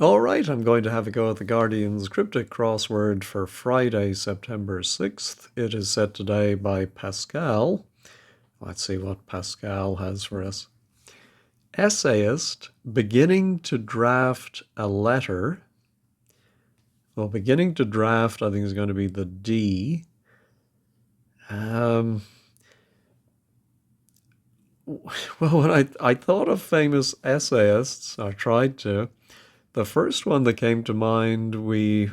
All right, I'm going to have a go at the Guardian's Cryptic Crossword for Friday, September 6th. It is set today by Pascal. Let's see what Pascal has for us. Essayist beginning to draft a letter. Well, beginning to draft, I think, is going to be the D. Well, when I thought of famous essayists, I tried to. The first one that came to mind, we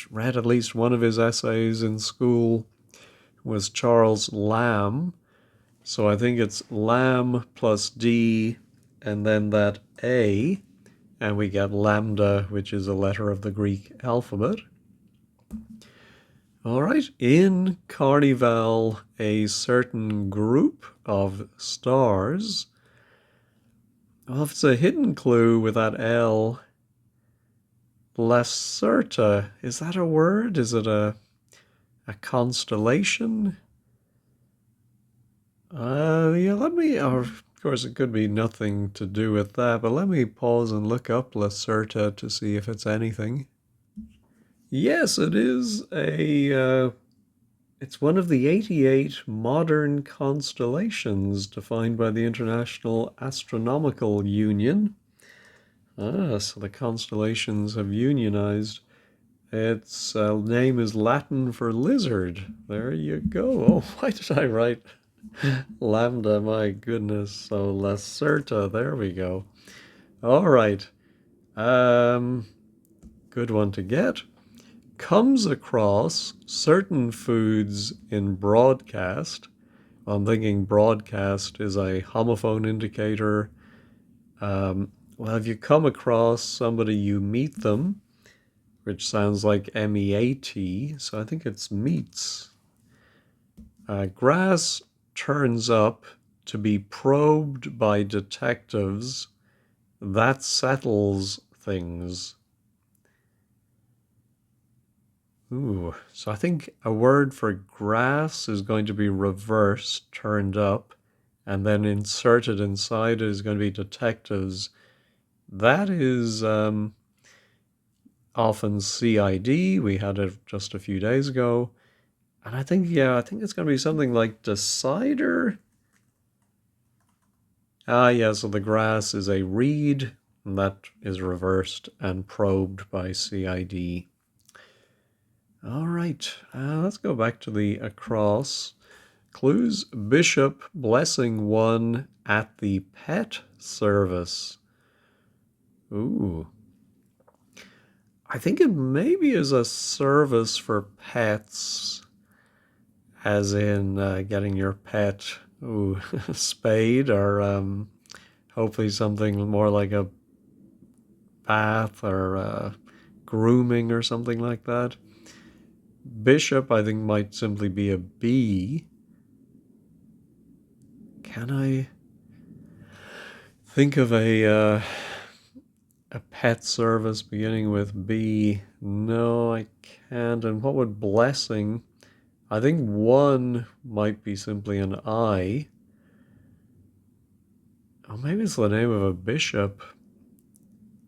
read at least one of his essays in school, was Charles Lamb. So I think it's Lamb plus D and then that A, and we get lambda, which is a letter of the Greek alphabet. All right, in Carnival, a certain group of stars. Well, if it's a hidden clue with that L, Lacerta, is that a word? Is it a constellation? Yeah, of course, it could be nothing to do with that, but let me pause and look up Lacerta to see if it's anything. Yes, it is it's one of the 88 modern constellations defined by the International Astronomical Union. So the constellations have unionized. Its name is Latin for lizard. There you go. Oh, why did I write lambda? My goodness. So Lacerta. There we go. All right. Good one to get. Comes across certain foods in broadcast. I'm thinking broadcast is a homophone indicator. Well, if you come across somebody, you meet them, which sounds like MEAT, so I think it's meats. Grass turns up to be probed by detectives. That settles things. Ooh, so I think a word for grass is going to be reversed, turned up, and then inserted inside it is going to be detectives. That is often CID. We had it just a few days ago. And I think it's going to be something like decider. Yeah, so the grass is a reed, and that is reversed and probed by CID. All right, let's go back to the across. Clues: Bishop blessing one at the pet service. Ooh. I think it maybe is a service for pets, as in getting your pet spayed, or hopefully something more like a bath or grooming or something like that. Bishop, I think, might simply be a B. Can I think of a pet service beginning with B? No, I can't. And what would blessing? I think one might be simply an I. Oh, maybe it's the name of a bishop.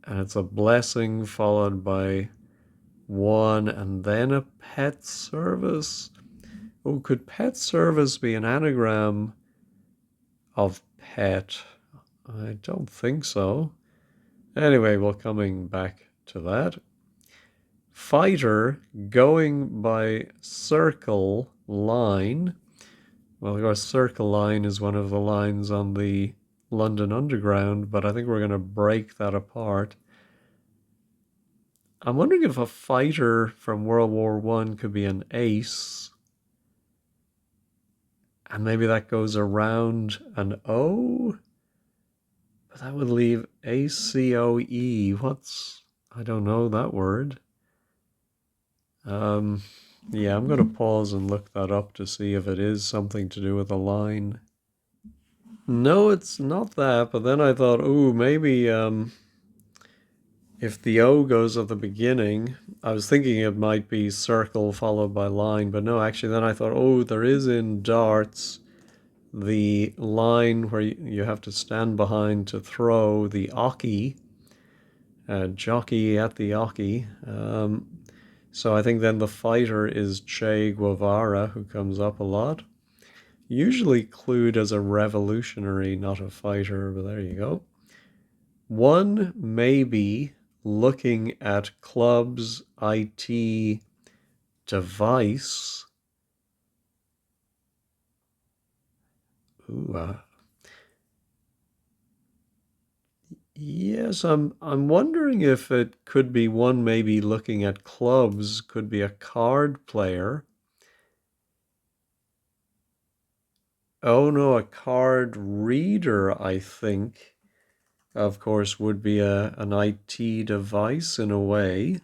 And it's a blessing followed by one and then a pet service. Oh, could pet service be an anagram of pet? I don't think so. Anyway, we're coming back to that. Fighter going by circle line. Well, of course, circle line is one of the lines on the London Underground, but I think we're going to break that apart. I'm wondering if a fighter from World War I could be an ace. And maybe that goes around an O? But that would leave ACOE. I don't know that word. Yeah, I'm going to pause and look that up to see if it is something to do with a line. No, it's not that, but then I thought, maybe if the O goes at the beginning, I was thinking it might be circle followed by line, but no, actually then I thought, there is in darts the line where you have to stand behind to throw, the oki, jockey at the ocky. So I think then the fighter is Che Guevara, who comes up a lot. Usually clued as a revolutionary, not a fighter, but there you go. One may be looking at club's IT device. Ooh, yes, I'm wondering if it could be one maybe looking at clubs, could be a card player. Oh no, a card reader, I think, of course, would be an IT device in a way.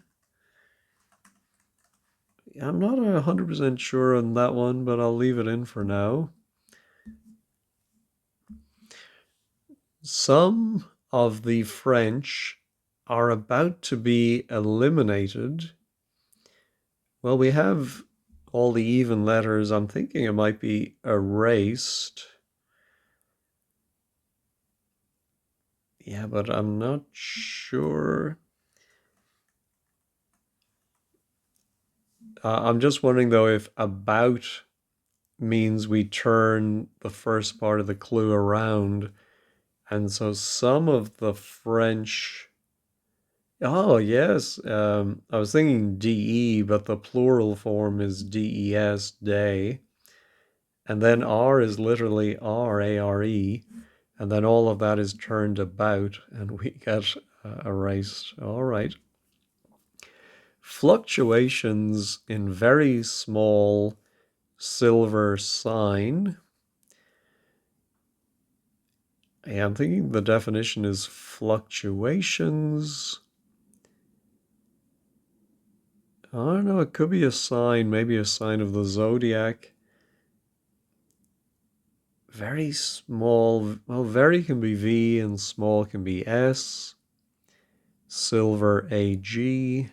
I'm not 100% sure on that one, but I'll leave it in for now. Some of the French are about to be eliminated. Well, we have all the even letters. I'm thinking it might be erased. Yeah, but I'm not sure. I'm just wondering though if about means we turn the first part of the clue around. And so some of the French. Oh, yes. I was thinking DE, but the plural form is DES, day. And then R is literally RARE. And then all of that is turned about, and we get erased. All right. Fluctuations in very small silver sign. Yeah, I'm thinking the definition is fluctuations. I don't know, it could be a sign, maybe a sign of the zodiac. Very small, well, very can be V and small can be S. Silver AG.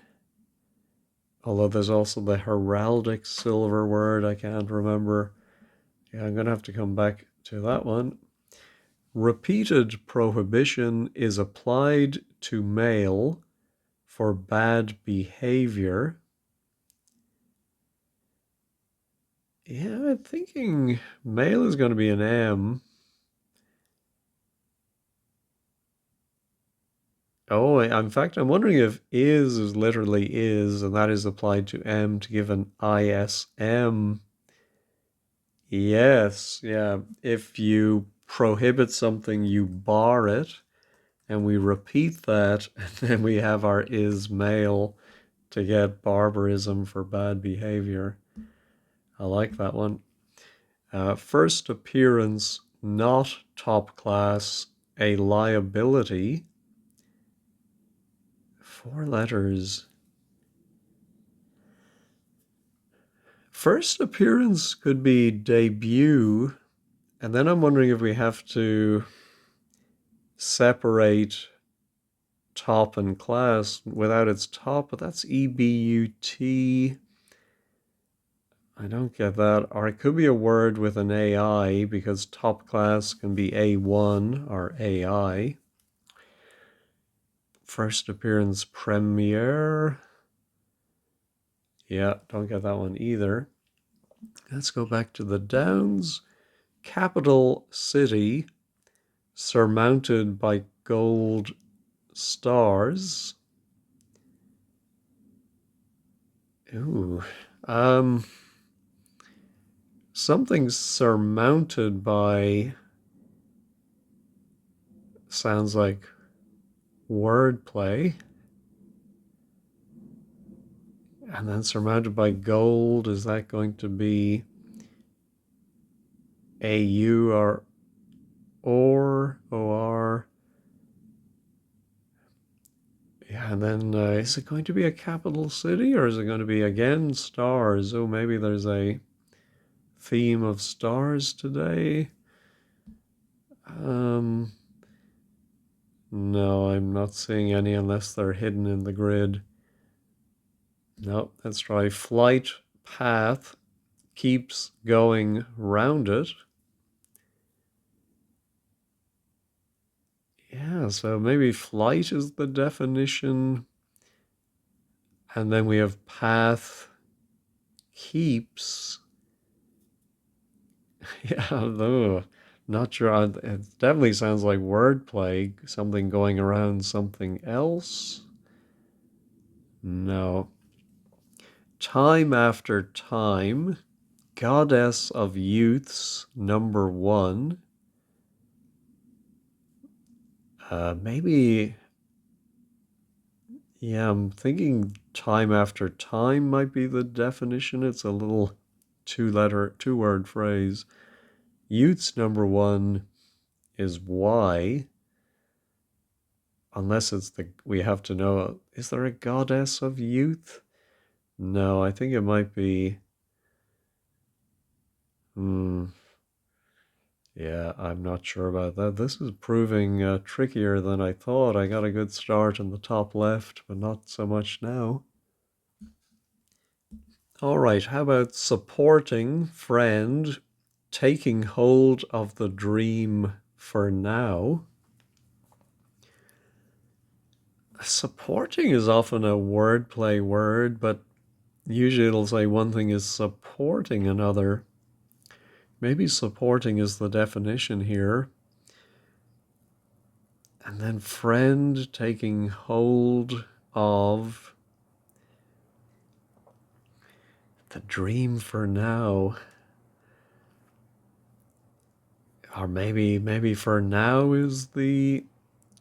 Although there's also the heraldic silver word, I can't remember. Yeah, I'm going to have to come back to that one. Repeated prohibition is applied to male for bad behavior. Yeah, I'm thinking male is going to be an M. Oh, in fact, I'm wondering if is literally is, and that is applied to M to give an ISM. Yes, yeah. If you prohibit something, you bar it, and we repeat that, and then we have our is male to get barbarism for bad behavior. I like that one. First appearance, not top class, a liability. 4 letters. First appearance could be debut, and then I'm wondering if we have to separate top and class without its top, but that's EBUT. I don't get that. Or it could be a word with an AI because top class can be A1 or AI. First appearance premiere. Yeah, don't get that one either. Let's go back to the Downs. Capital city surmounted by gold stars. Ooh. Something surmounted by sounds like wordplay. And then surmounted by gold, is that going to be AU or OR? Yeah, and then is it going to be a capital city or is it going to be again stars? Oh, maybe there's a theme of stars today. No, I'm not seeing any unless they're hidden in the grid. No, let's try flight path keeps going round it. Yeah, so maybe flight is the definition. And then we have path, keeps. Yeah, though. Not sure. It definitely sounds like wordplay, something going around something else. No. Time after time, goddess of youths, number one. Maybe, yeah, I'm thinking time after time might be the definition. It's a little two word phrase. Youths, number one is why, unless it's we have to know, is there a goddess of youth? No, I think it might be, hmm, yeah, I'm not sure about that. This is proving trickier than I thought. I got a good start in the top left, but not so much now. All right, how about supporting friend, taking hold of the dream for now? Supporting is often a wordplay word, but usually it'll say one thing is supporting another. Maybe supporting is the definition here. And then friend, taking hold of the dream for now. Or maybe for now is the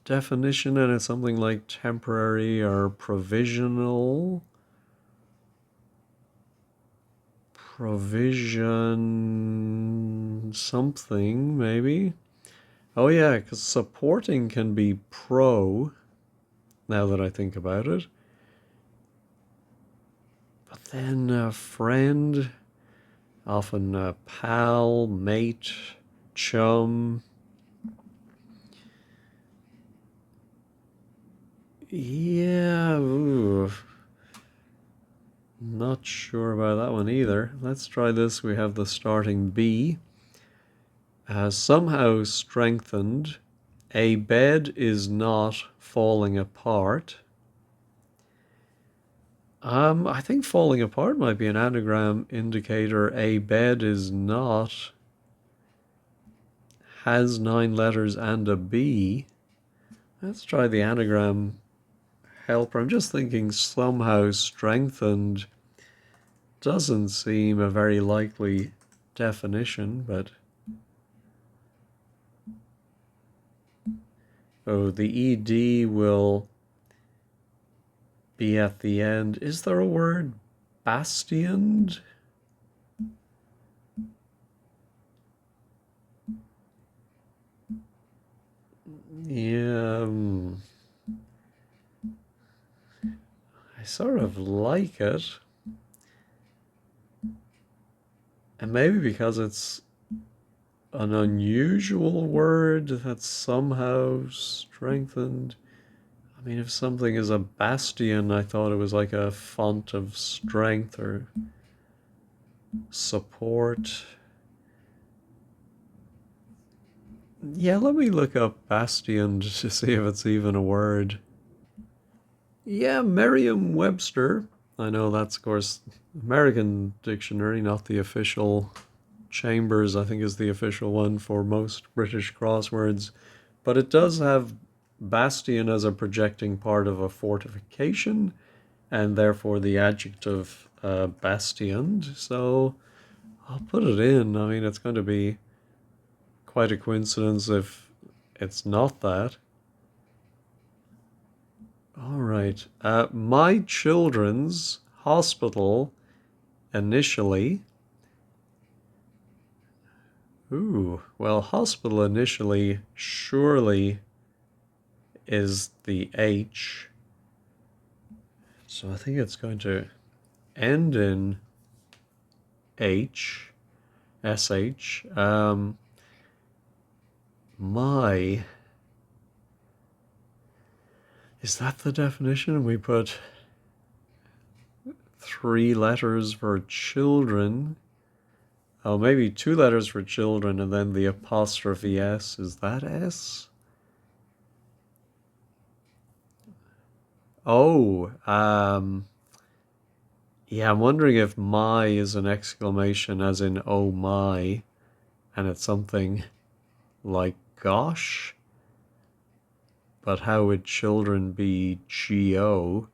definition and it's something like temporary or provisional. Provision something, maybe. Oh, yeah, because supporting can be pro, now that I think about it. But then friend, often pal, mate, chum. Yeah, ooh. Not sure about that one either. Let's try this. We have the starting B. Somehow strengthened. A bed is not falling apart. I think falling apart might be an anagram indicator. A bed is not has 9 letters and a B. Let's try the anagram helper. I'm just thinking somehow strengthened doesn't seem a very likely definition, but oh, the ED will be at the end. Is there a word bastioned? Yeah, I sort of like it. And maybe because it's an unusual word that's somehow strengthened. I mean, if something is a bastion, I thought it was like a font of strength or support. Yeah, let me look up bastion to see if it's even a word. Yeah, Merriam-Webster. I know that's, of course, American dictionary, not the official. Chambers, I think, is the official one for most British crosswords. But it does have bastion as a projecting part of a fortification, and therefore the adjective bastioned. So I'll put it in. I mean, it's going to be quite a coincidence if it's not that. All right. My children's hospital initially. Ooh, well, hospital initially surely is the H. So I think it's going to end in H, SH. My. Is that the definition? We put 3 letters for children. Oh, maybe 2 letters for children and then the apostrophe S. Is that S? Oh, yeah, I'm wondering if my is an exclamation as in oh my, and it's something like gosh, but how would children be G-O?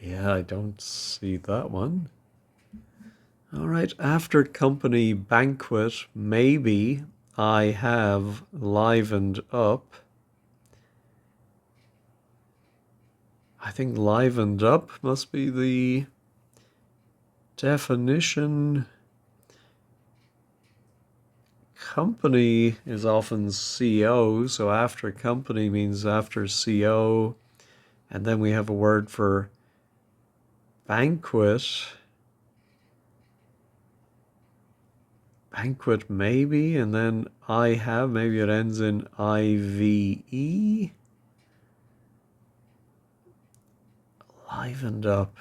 Yeah, I don't see that one. All right, after company banquet, maybe I have livened up. I think livened up must be the definition. Company is often CO, so after company means after CO. And then we have a word for banquet. Banquet maybe, and then I have, maybe it ends in IVE. Livened up.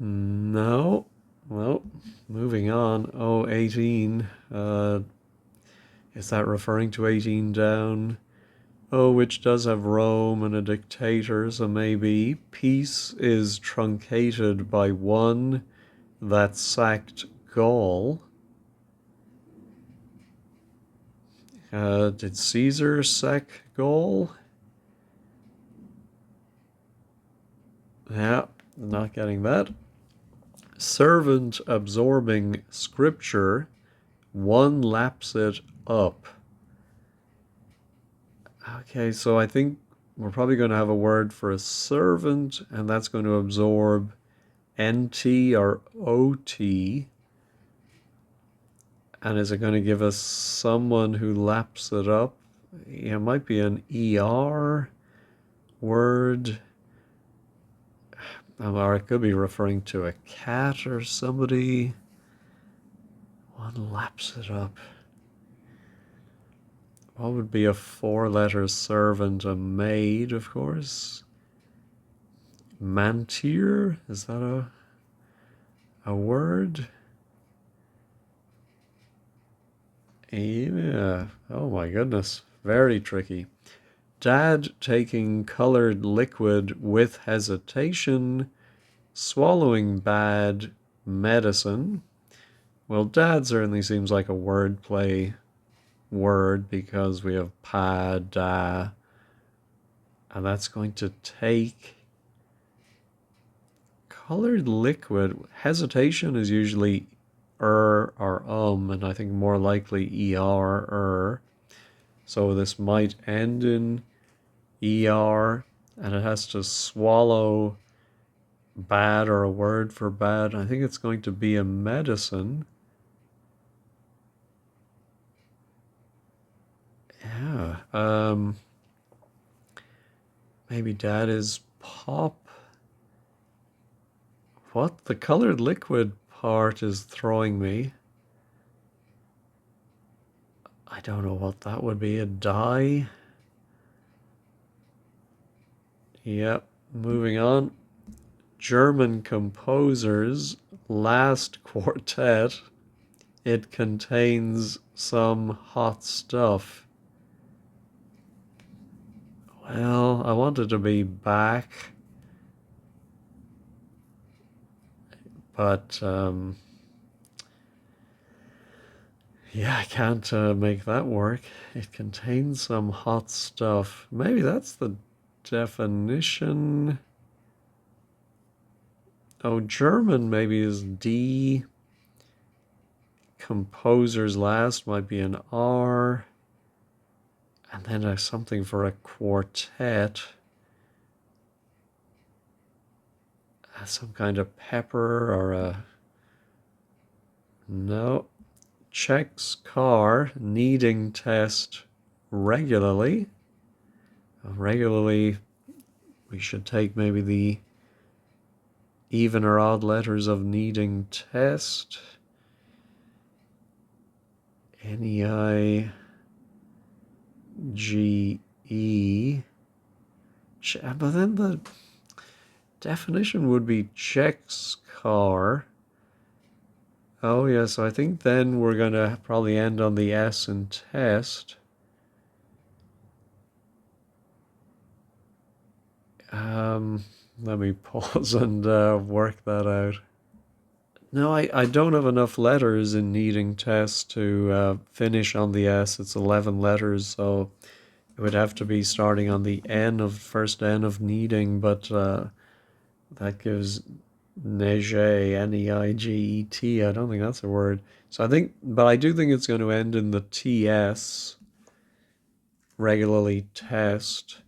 No. Well, moving on. Oh, 18. Is that referring to 18 down? Oh, which does have Rome and a dictator, so maybe peace is truncated by one that sacked Gaul. Did Caesar sack Gaul? Yeah, not getting that. Servant absorbing scripture, one laps it up. Okay, so I think we're probably going to have a word for a servant, and that's going to absorb NT or OT. And is it going to give us someone who laps it up? Yeah, it might be an ER word. Or it could be referring to a cat or somebody. One laps it up. What would be a four-letter servant? A maid, of course. Mantier? Is that a word? Yeah. Oh my goodness. Very tricky. Dad taking colored liquid with hesitation, swallowing bad medicine. Well, dad certainly seems like a wordplay word because we have pa, da, and that's going to take colored liquid. Hesitation is usually or and I think more likely er. So this might end in er, and it has to swallow bad or a word for bad. I think it's going to be a medicine. Yeah. Maybe dad is pop. What? The colored liquid part is throwing me. I don't know what that would be. A dye? Yep. Moving on. German composer's last quartet. It contains some hot stuff. Well, I wanted to be back, but yeah, I can't make that work. It contains some hot stuff. Maybe that's the definition. Oh, German maybe is D. Composer's last might be an R. And then there's something for a quartet. Some kind of pepper or a... No. Checks car needing test regularly. Regularly, we should take maybe the even or odd letters of needing test. NEIGE. But then the definition would be checks car. Oh yeah, so I think then we're going to probably end on the S in test. Let me pause and work that out. No, I don't have enough letters in needing test to finish on the S. It's 11 letters, so it would have to be starting on the N of first N of needing, but that gives neige, N-E-I-G-E-T. I don't think that's a word. So I think, but I do think it's going to end in the TS, regularly test.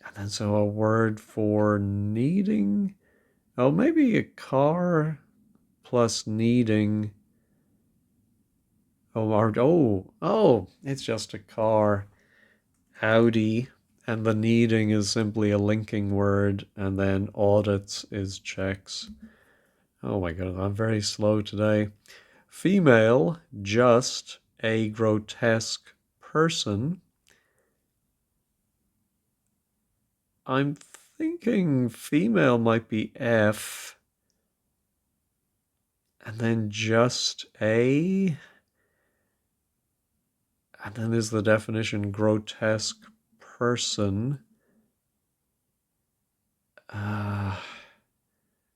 And then so a word for needing. Oh, maybe a car plus needing. Oh, it's just a car. Audi. And the needing is simply a linking word. And then audits is checks. Oh my god, I'm very slow today. Female, just a grotesque person. I'm thinking female might be F. And then just a. And then there's the definition grotesque person. Uh,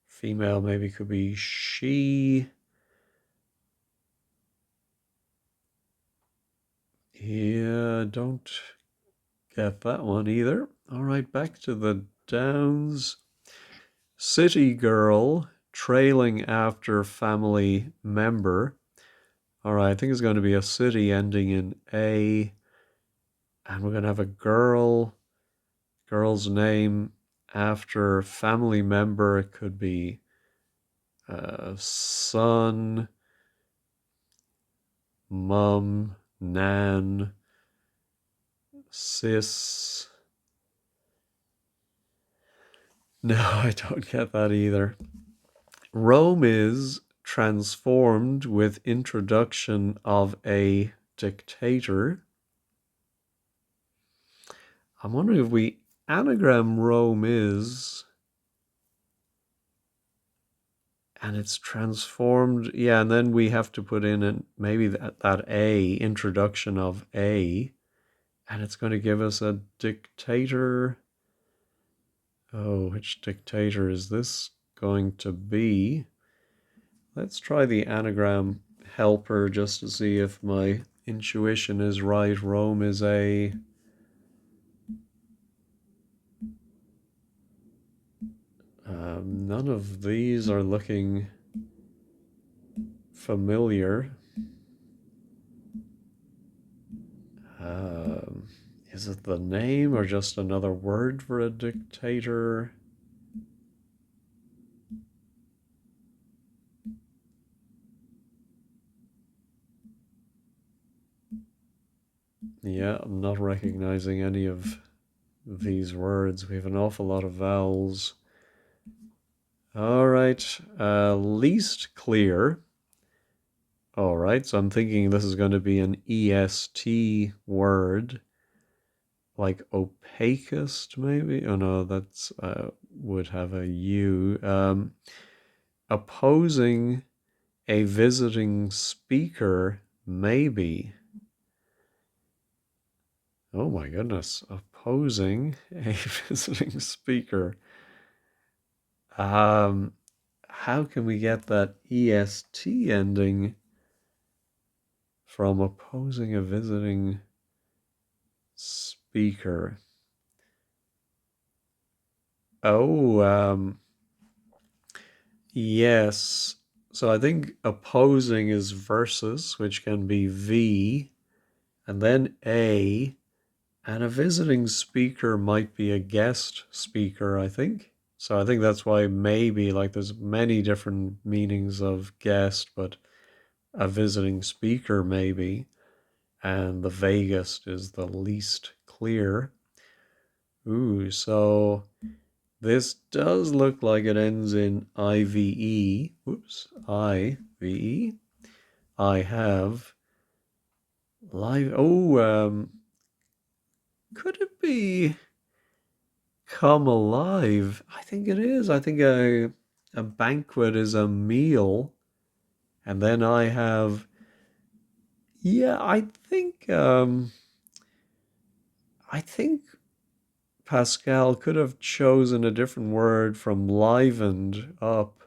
Female maybe could be she. Yeah, don't get that one either. All right, back to the downs. City girl trailing after family member. All right, I think it's going to be a city ending in A. And we're going to have a girl's name after family member. It could be son, mum, nan, sis. No, I don't get that either. Rome is transformed with introduction of a dictator. I'm wondering if we anagram Rome is and it's transformed. Yeah, and then we have to put in maybe that A, introduction of A, and it's going to give us a dictator. Oh, which dictator is this going to be? Let's try the anagram helper just to see if my intuition is right. Rome is a. None of these are looking familiar. Um, is it the name or just another word for a dictator? Yeah, I'm not recognizing any of these words. We have an awful lot of vowels. All right, least clear. All right, so I'm thinking this is going to be an EST word, like opacist, maybe. Oh no, that's would have a U. Opposing a visiting speaker, maybe. Oh my goodness, opposing a visiting speaker. Um, how can we get that EST ending from opposing a visiting speaker? Oh, yes. So I think opposing is versus, which can be V, and then A, and a visiting speaker might be a guest speaker, I think. So I think that's why maybe like there's many different meanings of guest, but a visiting speaker maybe, and the vaguest is the least clear. Ooh, so this does look like it ends in IVE. Whoops, IVE. I have live. Oh, could it be come alive? I think it is. I think a banquet is a meal, and then I have. Yeah, I think. I think Pascal could have chosen a different word from livened up,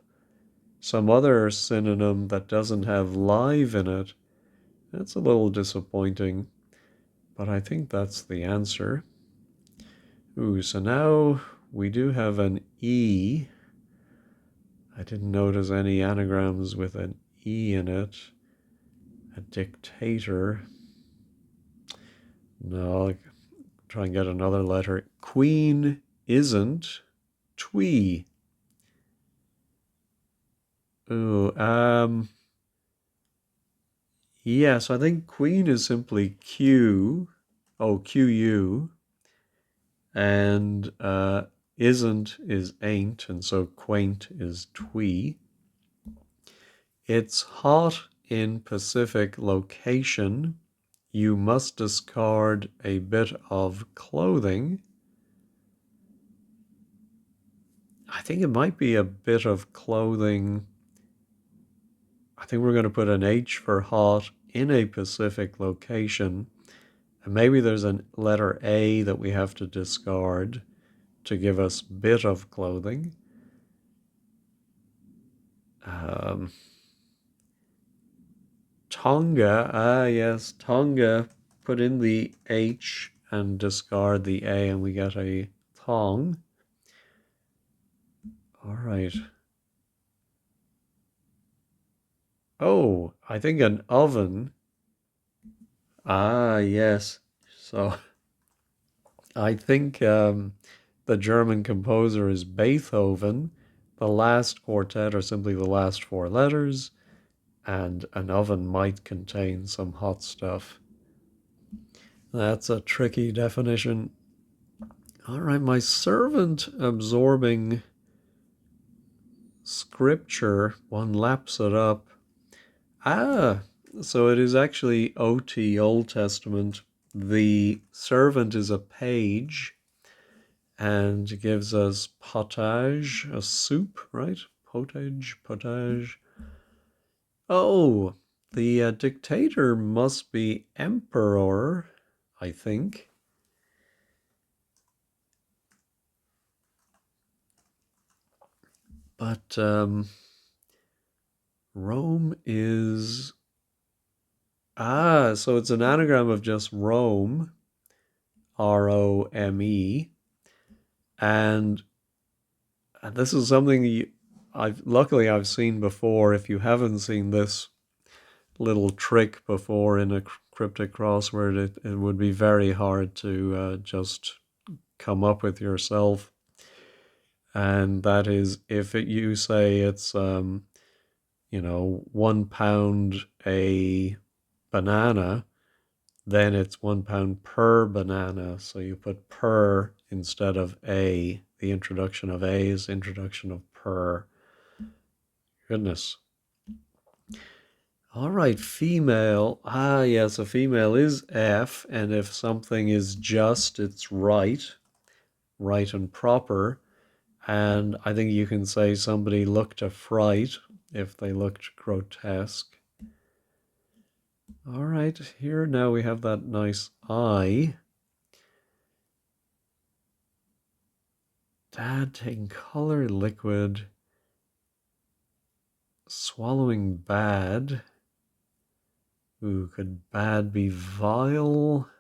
some other synonym that doesn't have live in it. That's a little disappointing, but I think that's the answer. Ooh, so now we do have an E. I didn't notice any anagrams with an E in it. A dictator. No, I'll try and get another letter. Queen isn't twee. Ooh, yes, I think queen is simply Q. Oh, QU. And isn't is ain't, and so quaint is twee. It's hot in Pacific location. You must discard a bit of clothing. I think it might be a bit of clothing. I think we're going to put an H for hot in a Pacific location. And maybe there's a letter A that we have to discard to give us bit of clothing. Tonga, yes, Tonga. Put in the H and discard the A, and we get a thong. All right. Oh, I think an oven. Ah, yes. So I think the German composer is Beethoven. The last quartet are simply the last four letters, and an oven might contain some hot stuff. That's a tricky definition. All right, my servant absorbing scripture, one laps it up. Ah, so it is actually OT, Old Testament. The servant is a page and gives us potage, a soup, right? Potage. Oh, the dictator must be emperor, I think. But Rome is... Ah, so it's an anagram of just Rome, Rome. And this is something luckily I've seen before. If you haven't seen this little trick before in a cryptic crossword, it would be very hard to just come up with yourself. And that is if you say it's 1 pound a banana, then it's 1 pound per banana. So you put per instead of a. The introduction of a is introduction of per. Goodness. All right, female. Ah, yes, a female is F, and if something is just, it's right and proper. And I think you can say somebody looked a fright if they looked grotesque. All right, here now we have that nice I. Dad taking color liquid, swallowing bad. Ooh, could bad be vile?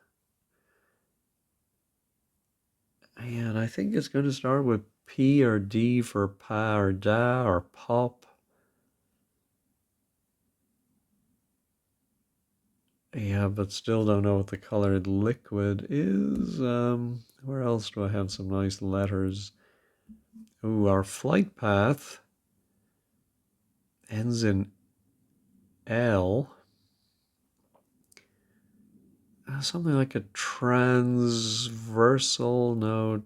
And I think it's going to start with P or D for pa or da or pop. Yeah, but still don't know what the colored liquid is. Where else do I have some nice letters? Ooh, our flight path ends in L. Something like a transversal, no,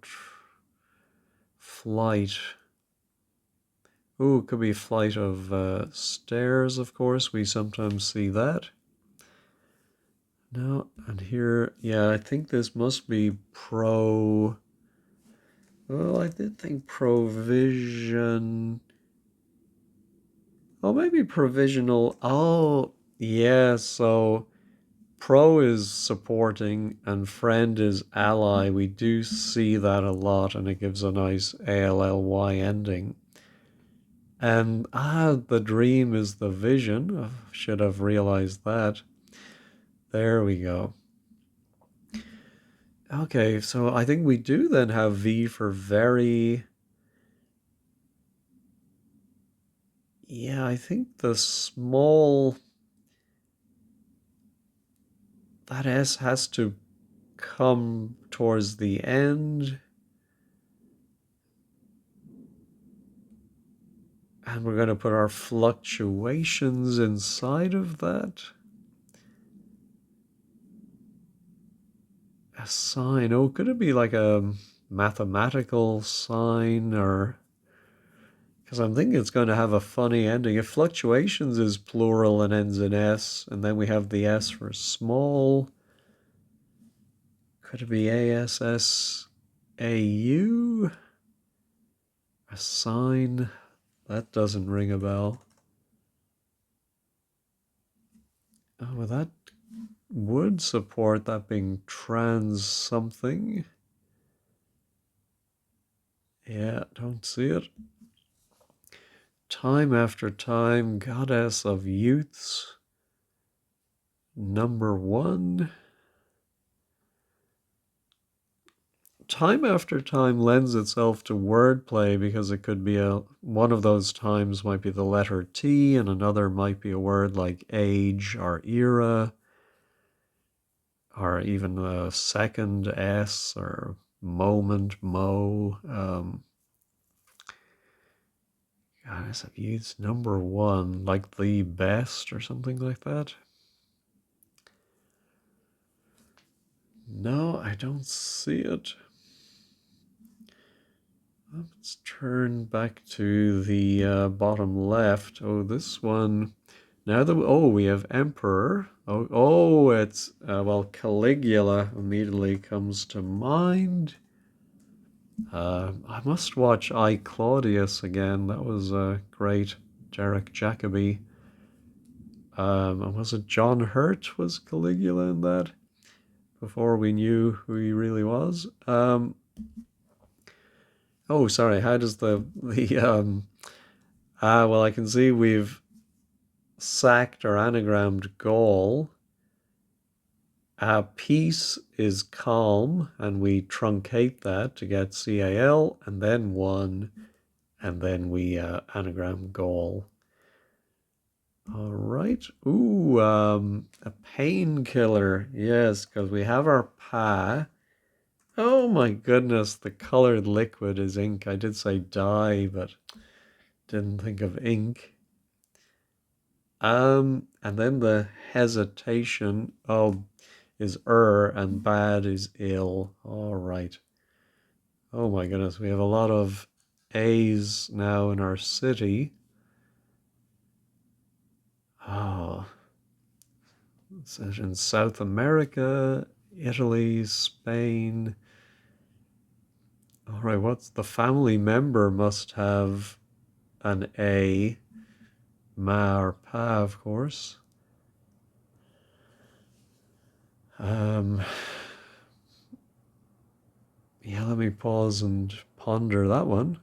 flight. Ooh, it could be flight of stairs, of course. We sometimes see that. No, and here, yeah, I think this must be well, I did think provision. Oh, maybe provisional. Oh, yeah, so Pro is supporting and friend is ally. We do see that a lot, and it gives a nice ALLY ending. And the dream is the vision. I should have realized that. There we go. Okay, so I think we do then have V for very. Yeah, I think the small. That S has to come towards the end. And we're going to put our fluctuations inside of that. A sign. Oh, could it be like a mathematical sign or. Because I'm thinking it's going to have a funny ending. If fluctuations is plural and ends in S, and then we have the S for small. Could it be ASSAU? A sign? That doesn't ring a bell. Oh, well, that would support that being trans something. Yeah, don't see it. Time after time, goddess of youths. Number one. Time after time lends itself to wordplay because it could be one of those times might be the letter T and another might be a word like age or era or even a second S or moment, mo. Goddess of youths, number one, like the best or something like that. No, I don't see it. Let's turn back to the bottom left. Oh, this one. Now that we have emperor. Oh, it's well, Caligula immediately comes to mind. I must watch I Claudius again. That was great. Derek Jacobi. And was it John Hurt was Caligula in that? Before we knew who he really was. Oh, sorry. How does the well, I can see we've sacked or anagrammed Gaul. Peace is calm, and we truncate that to get CAL, and then one, and then we anagram Gaul. All right. Ooh, a painkiller. Yes, because we have our pa. Oh my goodness, the colored liquid is ink. I did say dye, but didn't think of ink. And then the hesitation is and bad is ill. All right. Oh my goodness, we have a lot of A's now in our city. Oh, it's in South America, Italy, Spain. All right, what's the family member must have an A, ma or pa, of course. Yeah, let me pause and ponder that one.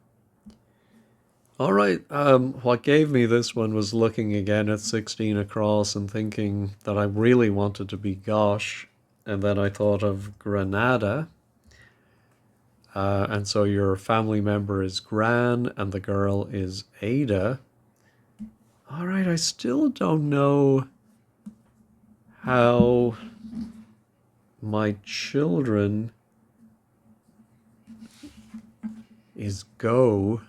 All right. What gave me this one was looking again at 16 across and thinking that I really wanted to be gosh. And then I thought of Granada. And so your family member is Gran and the girl is Ada. All right. I still don't know how my children is go.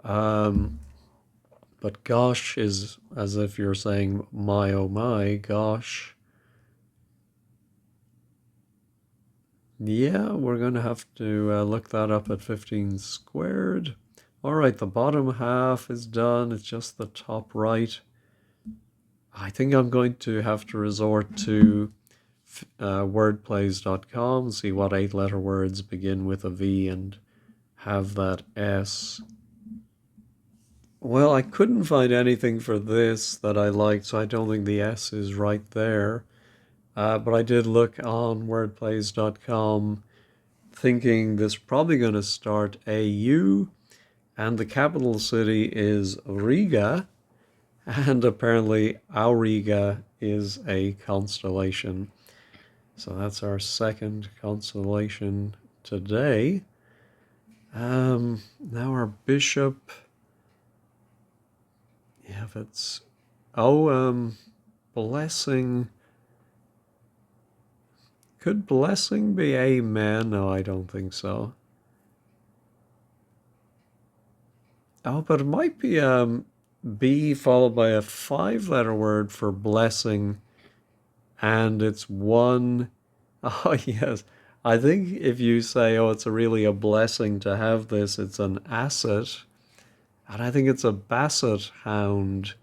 But gosh is as if you're saying my oh my gosh. Yeah, we're going to have to look that up at 15 squared. All right, the bottom half is done. It's just the top right. I think I'm going to have to resort to wordplays.com, see what 8-letter words begin with a V and have that S. Well, I couldn't find anything for this that I liked, so I don't think the S is right there. But I did look on wordplays.com thinking this is probably going to start AU, and the capital city is Riga, and apparently Auriga is a constellation. So that's our second constellation today. Now our bishop, yeah, if it's, oh, blessing. Could blessing be amen? No, I don't think so. Oh, but it might be B followed by a five-letter word for blessing, and it's one. Oh, yes. I think if you say, oh, it's really a blessing to have this, it's an asset. And I think it's a basset hound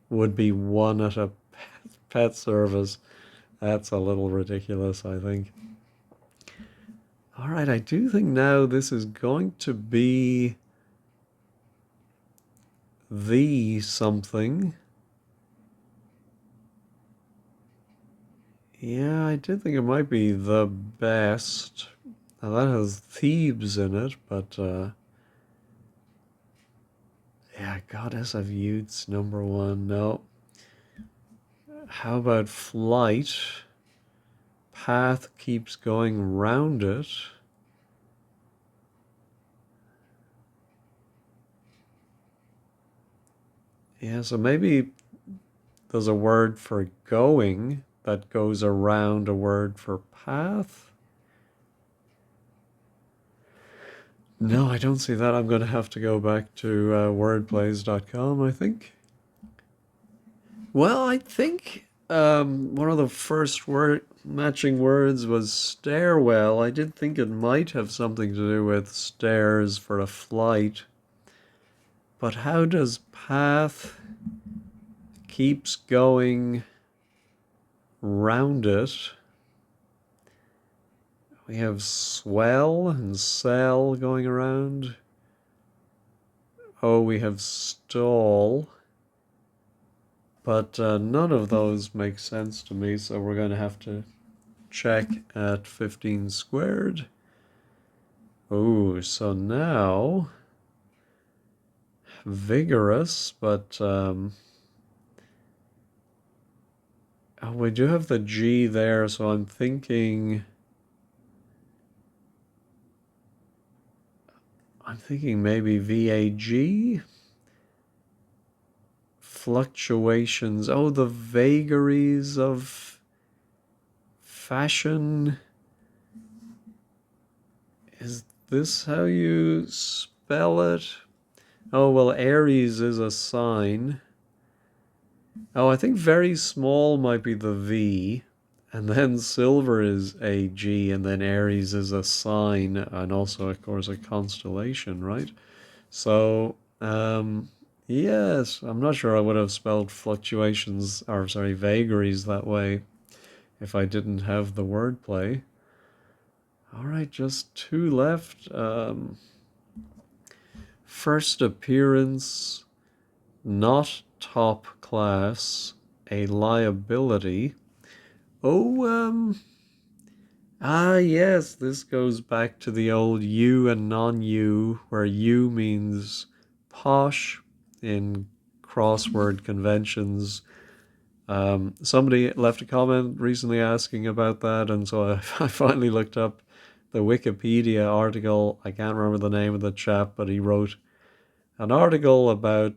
would be one at a pet service. That's a little ridiculous, I think. All right, I do think now this is going to be the something. Yeah, I did think it might be the best. Now that has Thebes in it, but yeah, Goddess of Youth's number one. No. How about Flight? Path keeps going round it. Yeah, so maybe there's a word for going that goes around a word for path. No, I don't see that. I'm going to have to go back to wordplays.com, I think. Well, I think one of the first word matching words was stairwell. I did think it might have something to do with stairs for a flight. But how does path keeps going round it? We have swell and sell going around. Oh, we have stall. But none of those make sense to me, so we're going to have to check at 15 squared. Oh, so now vigorous, but oh, we do have the G there, so I'm thinking maybe VAG. Fluctuations. Oh, the vagaries of fashion. Is this how you spell it? Oh, well, Aries is a sign. Oh, I think very small might be the V. And then silver is a G, and then Aries is a sign, and also, of course, a constellation, right? So, yes, I'm not sure I would have spelled fluctuations, or sorry, vagaries that way if I didn't have the wordplay. All right, just two left. First appearance, not top class, a liability. Oh, yes, this goes back to the old U and non-U, where U means posh in crossword conventions. Somebody left a comment recently asking about that, and so I finally looked up the Wikipedia article. I can't remember the name of the chap, but he wrote an article about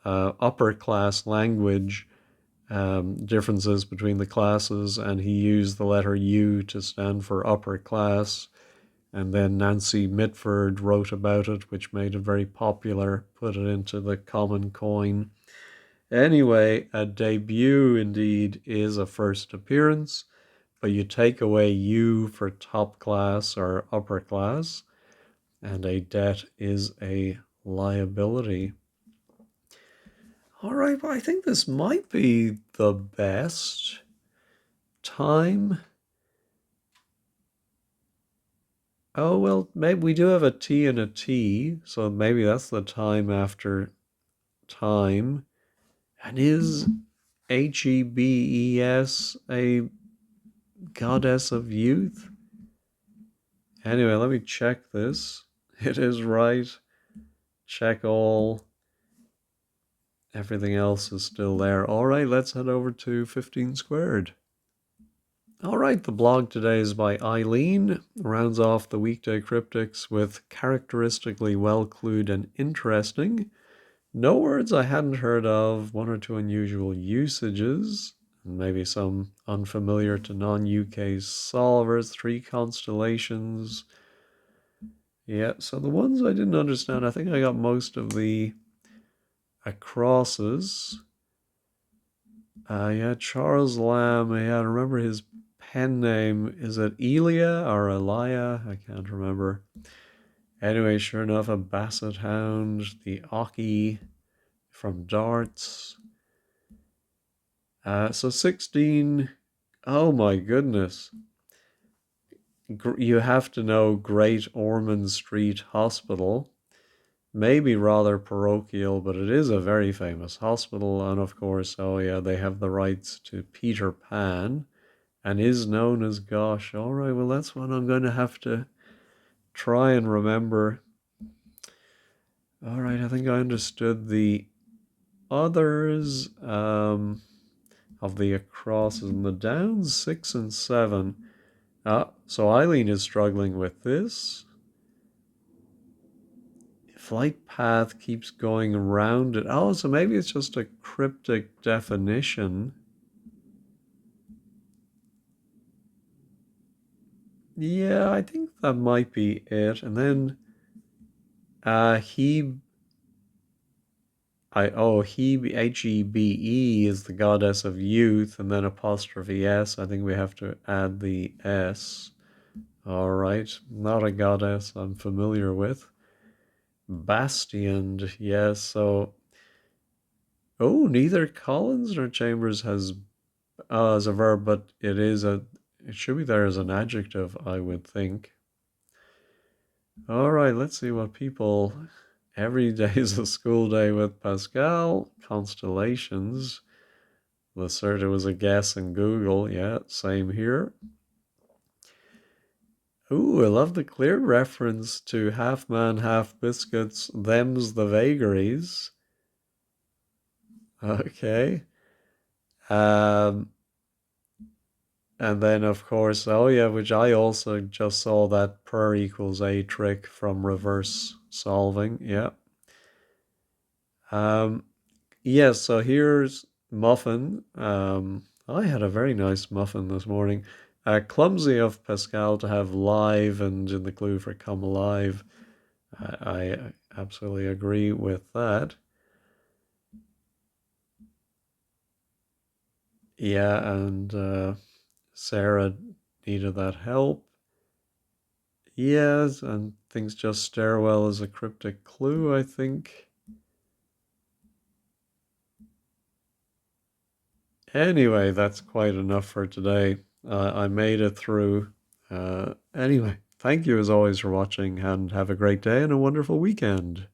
upper class language differences between the classes, and he used the letter U to stand for upper class. And then Nancy Mitford wrote about it, which made it very popular, put it into the common coin. Anyway, a debut indeed is a first appearance, but you take away U for top class or upper class, and a debt is a liability. All right, well, I think this might be the best time. Oh, well, maybe we do have a T and a T, so maybe that's the time after time. And is Hebes a goddess of youth? Anyway, let me check this. It is right. Check all. Everything else is still there. All right, let's head over to 15 squared. All right, the blog today is by Eileen. Rounds off the weekday cryptics with characteristically well clued and interesting. No words I hadn't heard of, one or two unusual usages, maybe some unfamiliar to non UK solvers, three constellations. Yeah, so the ones I didn't understand, I think I got most of the acrosses. Yeah, Charles Lamb. Yeah, I remember his pen name. Is it Elia or Elia? I can't remember. Anyway, sure enough, a basset hound, the Aki from darts. So 16. Oh my goodness. You have to know Great Ormond Street Hospital. Maybe rather parochial, but it is a very famous hospital. And of course, oh yeah, they have the rights to Peter Pan and is known as Gosh. All right, well, that's one I'm going to have to try and remember. All right, I think I understood the others of the acrosses and the downs 6 and 7. So Eileen is struggling with this. Flight path keeps going around it. Oh, so maybe it's just a cryptic definition. Yeah, I think that might be it. And then Hebe, Hebe is the goddess of youth, and then apostrophe S. I think we have to add the S. All right, not a goddess I'm familiar with. Bastioned, yes. So, oh, neither Collins nor Chambers has as a verb, but it should be there as an adjective, I would think. All right, let's see what people. Every day is a school day with Pascal. Constellations. Lacerda was a guess in Google. Yeah, same here. Ooh, I love the clear reference to half man, half biscuits. Them's the vagaries. Okay. Um, and then, of course, oh yeah, which I also just saw that per equals a trick from reverse solving. Yeah. Um, yes, so here's muffin. I had a very nice muffin this morning. Clumsy of Pascal to have live and in the clue for come alive. I absolutely agree with that. Yeah, and Sarah needed that help. Yes, and things just stairwell is a cryptic clue, I think. Anyway, that's quite enough for today. I made it through. Anyway, thank you as always for watching and have a great day and a wonderful weekend.